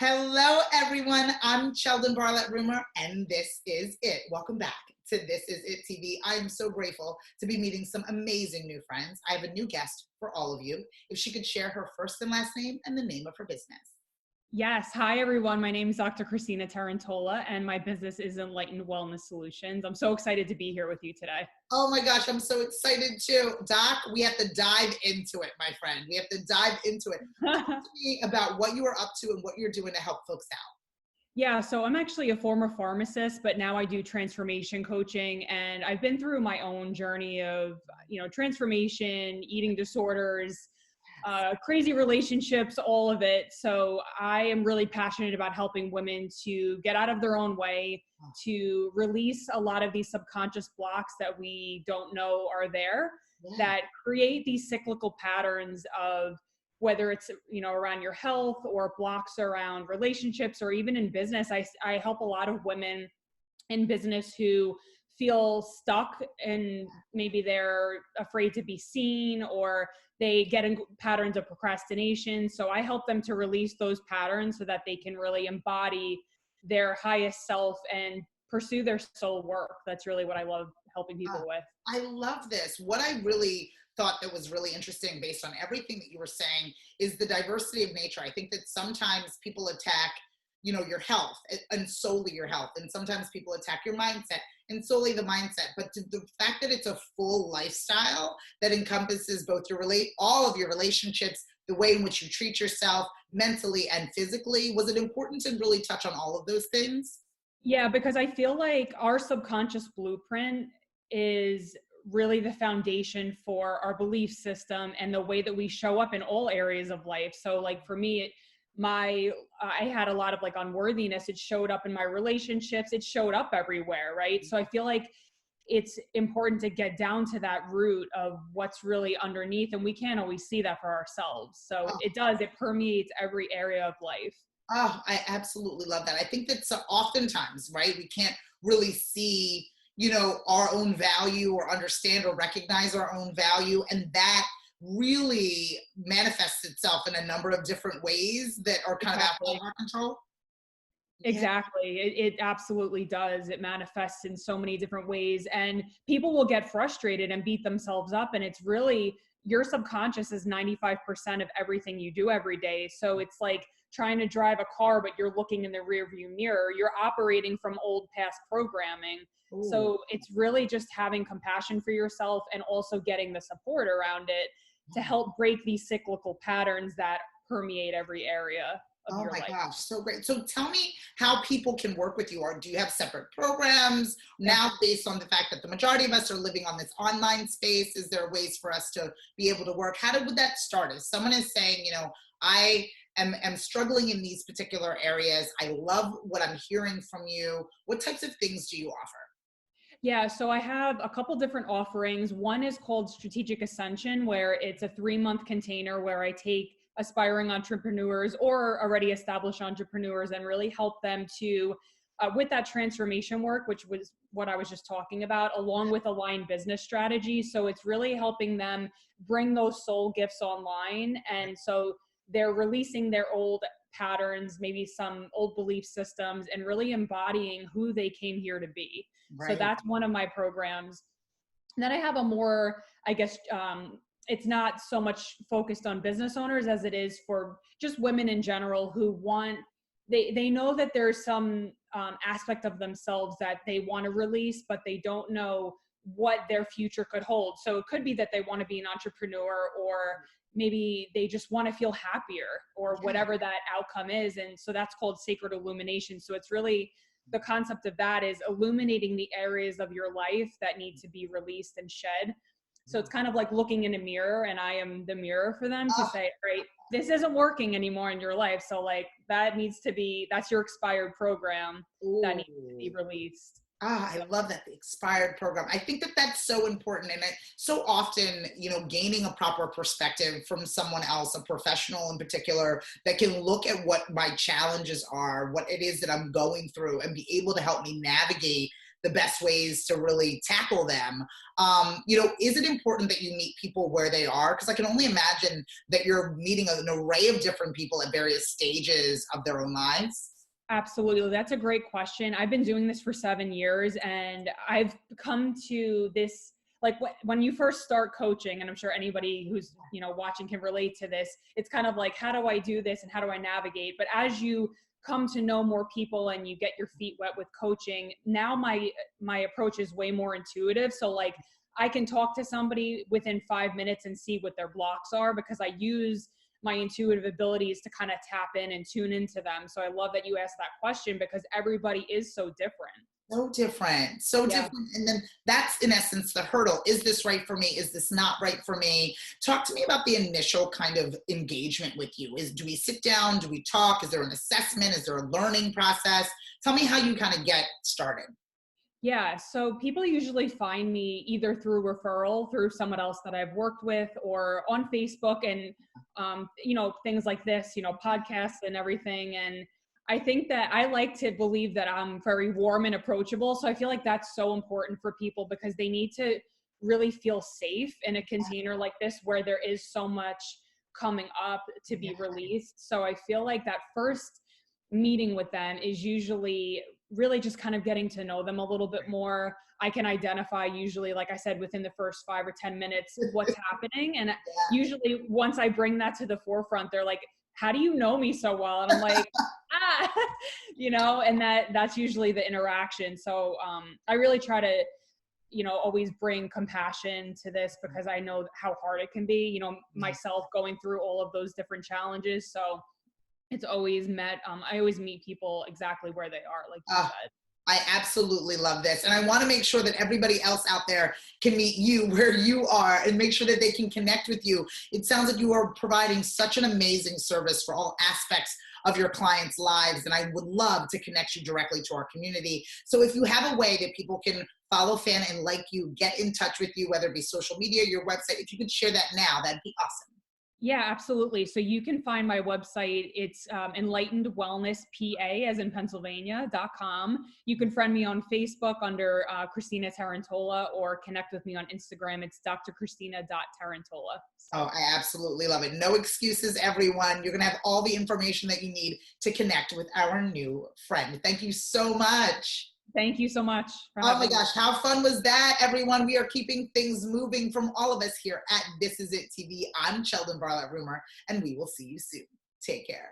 Hello, everyone. I'm Cheldin Barlatt Rumer, and this is it. Welcome back to This Is It TV. I am so grateful to be meeting some amazing new friends. I have a new guest for all of you. If she could share her first and last name and the name of her business. Yes. Hi, everyone. My name is Dr. Christina Tarantola, and my business is Enlightened Wellness Solutions. I'm so excited to be here with you today. Oh my gosh, I'm so excited too. Doc, we have to dive into it, my friend. We have to dive into it. Talk to me about what you are up to and what you're doing to help folks out. Yeah, so I'm actually a former pharmacist, but now I do transformation coaching, and I've been through my own journey of, transformation, eating disorders, crazy relationships, all of it. So I am really passionate about helping women to get out of their own way, to release a lot of these subconscious blocks that we don't know are there, that create these cyclical patterns of whether it's, around your health or blocks around relationships or even in business. I help a lot of women in business who feel stuck and maybe they're afraid to be seen or they get in patterns of procrastination. So I help them to release those patterns so that they can really embody their highest self and pursue their soul work. That's really what I love helping people with. I love this. What I really thought that was really interesting based on everything that you were saying is the diversity of nature. I think that sometimes people attack, your health and solely your health. And sometimes people attack your mindset and solely the mindset. But the fact that it's a full lifestyle that encompasses both all of your relationships, the way in which you treat yourself mentally and physically, was it important to really touch on all of those things? Yeah, because I feel like our subconscious blueprint is really the foundation for our belief system and the way that we show up in all areas of life. So like for me, I had a lot of like unworthiness. It showed up in my relationships. It showed up everywhere. Right. So I feel like it's important to get down to that root of what's really underneath. And we can't always see that for ourselves. So it permeates every area of life. Oh, I absolutely love that. I think that oftentimes, right, we can't really see, our own value or understand or recognize our own value. And that really manifests itself in a number of different ways that are kind of outside of our control. Exactly. It absolutely does. It manifests in so many different ways, and people will get frustrated and beat themselves up. And it's really, your subconscious is 95% of everything you do every day. So it's like trying to drive a car, but you're looking in the rearview mirror. You're operating from old past programming. Ooh. So it's really just having compassion for yourself and also getting the support around it to help break these cyclical patterns that permeate every area of your life. Oh my gosh, so great. So tell me how people can work with you, or do you have separate programs now based on the fact that the majority of us are living on this online space? Is there ways for us to be able to work? Would that start? If someone is saying, I am struggling in these particular areas, I love what I'm hearing from you, what types of things do you offer? Yeah, so I have a couple different offerings. One is called Strategic Ascension, where it's a 3-month container where I take aspiring entrepreneurs or already established entrepreneurs and really help them to, with that transformation work, which was what I was just talking about, along with aligned business strategy. So it's really helping them bring those soul gifts online. And so they're releasing their old patterns, maybe some old belief systems, and really embodying who they came here to be. Right. So that's one of my programs. And then I have a more, it's not so much focused on business owners as it is for just women in general who they know that there's some aspect of themselves that they want to release, but they don't know what their future could hold. So it could be that they want to be an entrepreneur, or maybe they just want to feel happier, or whatever that outcome is. And so that's called sacred illumination. So it's really, the concept of that is illuminating the areas of your life that need to be released and shed. So it's kind of like looking in a mirror, and I am the mirror for them to say, right, this isn't working anymore in your life. So like that's your expired program. Ooh. That needs to be released. I love that, the expired program. I think that that's so important. And so often, gaining a proper perspective from someone else, a professional in particular, that can look at what my challenges are, what it is that I'm going through, and be able to help me navigate the best ways to really tackle them. Is it important that you meet people where they are? Because I can only imagine that you're meeting an array of different people at various stages of their own lives. Absolutely. That's a great question. I've been doing this for 7 years, and I've come to this, like when you first start coaching, and I'm sure anybody who's, watching can relate to this. It's kind of like, how do I do this and how do I navigate? But as you come to know more people and you get your feet wet with coaching, now my approach is way more intuitive. So like I can talk to somebody within 5 minutes and see what their blocks are, because I use my intuitive abilities to kind of tap in and tune into them. So I love that you asked that question, because everybody is so different. So different, so Yeah. different. And then that's in essence the hurdle. Is this right for me? Is this not right for me? Talk to me about the initial kind of engagement with you. Do we sit down? Do we talk? Is there an assessment? Is there a learning process? Tell me how you kind of get started. Yeah. So people usually find me either through referral, through someone else that I've worked with, or on Facebook and, things like this, podcasts and everything. And I think that I like to believe that I'm very warm and approachable. So I feel like that's so important for people, because they need to really feel safe in a container like this, where there is so much coming up to be released. So I feel like that first meeting with them is usually really just kind of getting to know them a little bit more. I can identify usually, like I said, within the first 5 or 10 minutes what's happening. And usually once I bring that to the forefront, they're like, how do you know me so well? And I'm like, and that's usually the interaction. So I really try to, always bring compassion to this, because I know how hard it can be, myself going through all of those different challenges. So it's always I always meet people exactly where they are, like you said. I absolutely love this. And I want to make sure that everybody else out there can meet you where you are and make sure that they can connect with you. It sounds like you are providing such an amazing service for all aspects of your clients' lives. And I would love to connect you directly to our community. So if you have a way that people can follow, fan, and like you, get in touch with you, whether it be social media, your website, if you could share that now, that'd be awesome. Yeah, absolutely. So you can find my website. It's Enlightened Wellness PA, as in Pennsylvania.com. You can friend me on Facebook under Christina Tarantola, or connect with me on Instagram. It's drchristina.tarantola. Oh, I absolutely love it. No excuses, everyone. You're going to have all the information that you need to connect with our new friend. Thank you so much. Thank you so much. Oh my gosh, how fun was that, everyone? We are keeping things moving from all of us here at This Is It TV. I'm Cheldin Barlatt Rumer, and we will see you soon. Take care.